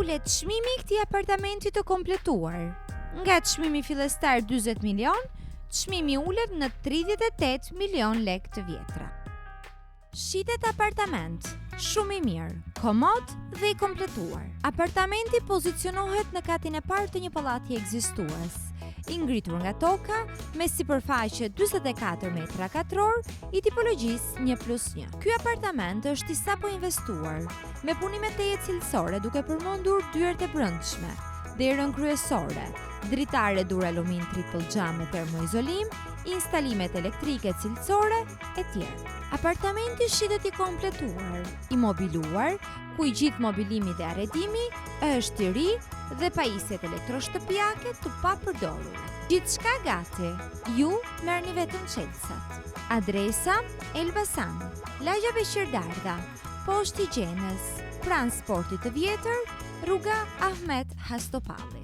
ulet çmimi i këtij apartamenti të kompletuar. Nga çmimi fillestar 40 milion, çmimi ulet në 38 milion lekë të vjetra. Shitet apartament, shumë i mirë, komod dhe i kompletuar. Apartamenti pozicionohet në katin e parë të një pallati ekzistues, i ngritur nga toka me sipërfaqe 44 metra katror i tipologjisë 1+1. Ky apartament është i sapo investuar, me punime teje cilësore duke përmendur dyert e brendshme, derën kryesore, dritare dur alumin triple jam me termoizolim, instalimet elektrike cilësore e tjerë. Apartamenti shitet i kompletuar, i mobiluar, ku i gjithë mobilimi dhe arredimi është i ri dhe pajisjet elektroshtëpiake të papërdorura. Gjithçka gati, ju merrni vetëm çelësat. Adresa Elbasan, Lagja Beqirdardha, poshtë i Gjenës, pranë sportit të vjetër, rruga Ahmet Hastopalli.